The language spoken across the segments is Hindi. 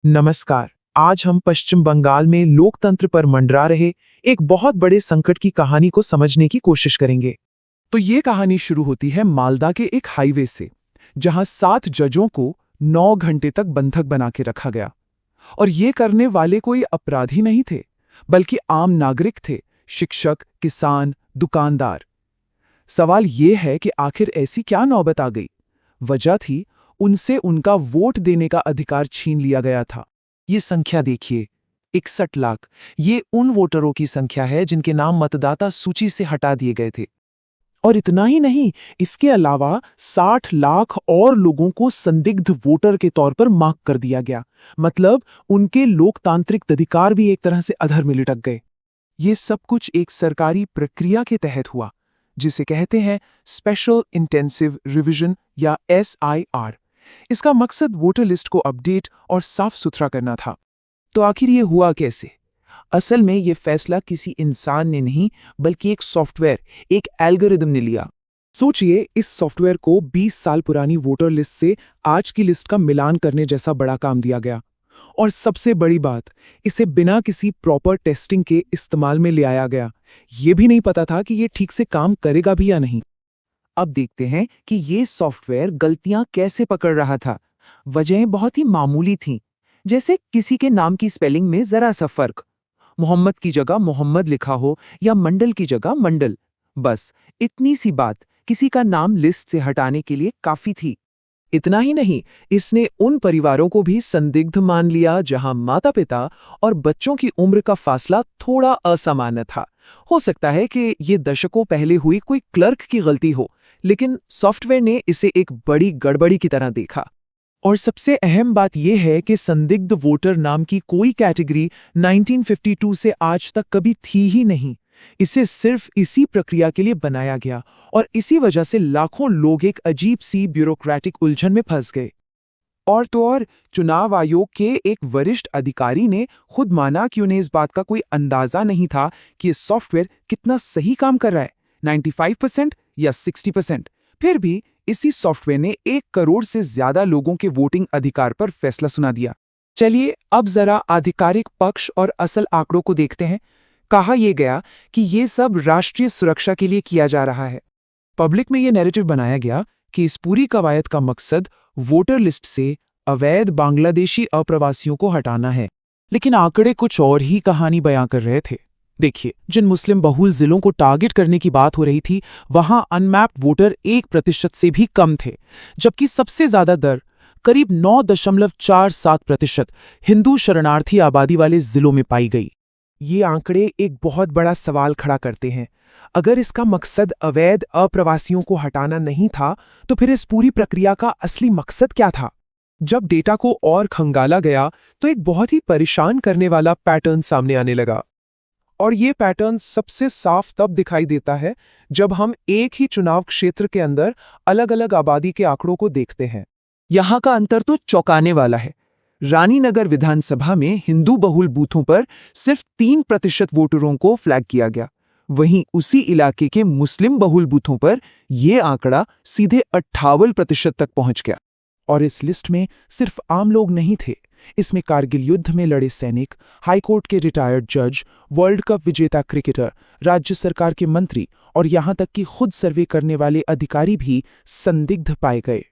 नमस्कार। आज हम पश्चिम बंगाल में लोकतंत्र पर मंडरा रहे एक बहुत बड़े संकट की कहानी को समझने की कोशिश करेंगे। तो ये कहानी शुरू होती है मालदा के एक हाईवे से, जहां 7 जजों को 9 घंटे तक बंधक बना के रखा गया। और ये करने वाले कोई अपराधी नहीं थे, बल्कि आम नागरिक थे, शिक्षक, किसान, दुकानदार। सवाल ये है कि आखिर ऐसी क्या नौबत आ गई? वजह थी, उनसे उनका वोट देने का अधिकार छीन लिया गया था। ये संख्या देखिए, 61 लाख। ये उन वोटरों की संख्या है जिनके नाम मतदाता सूची से हटा दिए गए थे। और इतना ही नहीं, इसके अलावा 60 लाख और लोगों को संदिग्ध वोटर के तौर पर मार्क कर दिया गया। मतलब उनके लोकतांत्रिक अधिकार भी एक तरह से अधर में लिटक गए। ये सब कुछ एक सरकारी प्रक्रिया के तहत हुआ, जिसे कहते हैं स्पेशल इंटेंसिव रिवीजन या SIR। इसका मकसद वोटर लिस्ट को अपडेट और साफ सुथरा करना था। तो आखिर ये हुआ कैसे? असल में ये फैसला किसी इंसान ने नहीं, बल्कि एक सॉफ्टवेयर, एक एल्गोरिदम ने लिया। सोचिए, इस सॉफ्टवेयर को 20 साल पुरानी वोटर लिस्ट से आज की लिस्ट का मिलान करने जैसा बड़ा काम दिया गया। और सबसे बड़ी बात, इसे बिना किसी प्रॉपर टेस्टिंग के इस्तेमाल में ले आया गया। ये भी नहीं पता था कि ये ठीक से काम करेगा भी या नहीं। अब देखते हैं कि ये सॉफ्टवेयर गलतियां कैसे पकड़ रहा था। वजहें बहुत ही मामूली थीं, जैसे किसी के नाम की स्पेलिंग में जरा सा फर्क, मोहम्मद की जगह मोहम्मद लिखा हो या मंडल की जगह मंडल। बस इतनी सी बात किसी का नाम लिस्ट से हटाने के लिए काफी थी। इतना ही नहीं, इसने उन परिवारों को भी संदिग्ध मान लिया जहां माता-पिता और बच्चों की उम्र का फासला थोड़ा असामान्य था। हो सकता है कि ये दशकों पहले हुई कोई क्लर्क की गलती हो, लेकिन सॉफ्टवेयर ने इसे एक बड़ी गड़बड़ी की तरह देखा। और सबसे अहम बात यह है कि संदिग्ध वोटर नाम की कोई कैटेगरी 1952 से आज तक कभी थी ही नहीं। इसे सिर्फ इसी प्रक्रिया के लिए बनाया गया, और इसी वजह से लाखों लोग एक अजीब सी ब्यूरोक्रेटिक उलझन में फंस गए। और तो और, चुनाव आयोग के एक वरिष्ठ अधिकारी ने खुद माना कि उन्हें इस बात का कोई अंदाजा नहीं था कि ये सॉफ्टवेयर कितना सही काम कर रहा है, 95% या 60%। फिर भी इसी सॉफ्टवेयर ने 1 करोड़ से ज्यादा लोगों के वोटिंग अधिकार पर फैसला सुना दिया। चलिए अब जरा आधिकारिक पक्ष और असल आंकड़ों को देखते हैं। कहा यह गया कि ये सब राष्ट्रीय सुरक्षा के लिए किया जा रहा है। पब्लिक में यह नैरेटिव बनाया गया कि इस पूरी कवायद का मकसद वोटर लिस्ट से अवैध बांग्लादेशी अप्रवासियों को हटाना है। लेकिन आंकड़े कुछ और ही कहानी बयां कर रहे थे। देखिए, जिन मुस्लिम बहुल जिलों को टारगेट करने की बात हो रही थी, वहां अनमैप्ड वोटर 1% से भी कम थे, जबकि सबसे ज्यादा दर, करीब 9.47%, हिंदू शरणार्थी आबादी वाले जिलों में पाई गई। ये आंकड़े एक बहुत बड़ा सवाल खड़ा करते हैं। अगर इसका मकसद अवैध अप्रवासियों को हटाना नहीं था, तो फिर इस पूरी प्रक्रिया का असली मकसद क्या था? जब डेटा को और खंगाला गया, तो एक बहुत ही परेशान करने वाला पैटर्न सामने आने लगा। और ये पैटर्न सबसे साफ तब दिखाई देता है जब हम एक ही चुनाव क्षेत्र के अंदर अलग-अलग आबादी के आंकड़ों को देखते हैं। यहां का अंतर तो चौंकाने वाला है। रानीनगर विधानसभा में हिंदू बहुल बूथों पर सिर्फ 3% वोटरों को फ्लैग किया गया। वहीं उसी इलाके के मुस्लिम बहुल बूथों पर यह आंकड़ा सीधे 58% तक पहुंच गया। और इस लिस्ट में सिर्फ आम लोग नहीं थे। इसमें कारगिल युद्ध में लड़े सैनिक, हाईकोर्ट के रिटायर्ड जज, वर्ल्ड कप विजेता क्रिकेटर, राज्य सरकार के मंत्री और यहां तक कि खुद सर्वे करने वाले अधिकारी भी संदिग्ध पाए गए।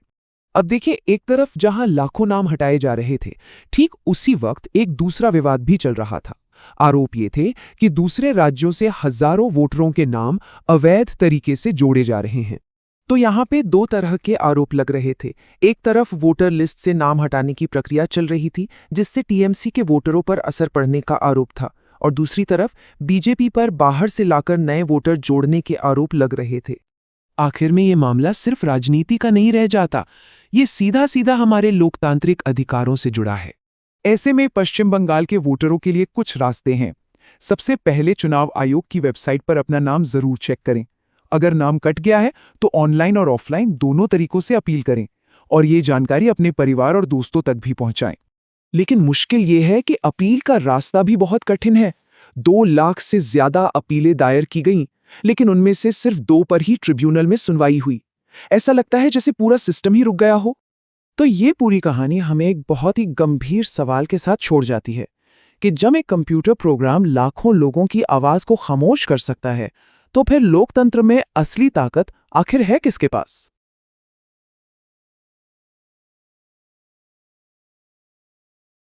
अब देखिए, एक तरफ जहां लाखों नाम हटाए जा रहे थे, ठीक उसी वक्त एक दूसरा विवाद भी चल रहा था। आरोप ये थे कि दूसरे राज्यों से हजारों वोटरों के नाम अवैध तरीके से जोड़े जा रहे हैं। तो यहाँ पे 2 तरह के आरोप लग रहे थे। एक तरफ वोटर लिस्ट से नाम हटाने की प्रक्रिया चल रही थी, जिससे टीएमसी के वोटरों पर असर पड़ने का आरोप था, और दूसरी तरफ बीजेपी पर बाहर से लाकर नए वोटर जोड़ने के आरोप लग रहे थे। आखिर में ये मामला सिर्फ राजनीति का नहीं रह जाता, ये सीधा सीधा हमारे लोकतांत्रिक अधिकारों से जुड़ा है। ऐसे में पश्चिम बंगाल के वोटरों के लिए कुछ रास्ते हैं। सबसे पहले चुनाव आयोग की वेबसाइट पर अपना नाम जरूर चेक करें। अगर नाम कट गया है तो ऑनलाइन और ऑफलाइन दोनों तरीकों से अपील करें, और ये जानकारी अपने परिवार और दोस्तों तक भी पहुंचाएं। लेकिन मुश्किल ये है कि अपील का रास्ता भी बहुत कठिन है। 2 लाख से ज्यादा अपीलें दायर की गईं, लेकिन उनमें से सिर्फ 2 पर ही ट्रिब्यूनल में सुनवाई हुई। ऐसा लगता है जैसे पूरा सिस्टम ही रुक गया हो। तो ये पूरी कहानी हमें एक बहुत ही गंभीर सवाल के साथ छोड़ जाती है कि जब एक कंप्यूटर प्रोग्राम लाखों लोगों की आवाज को खामोश कर सकता है, तो फिर लोकतंत्र में असली ताकत आखिर है किसके पास?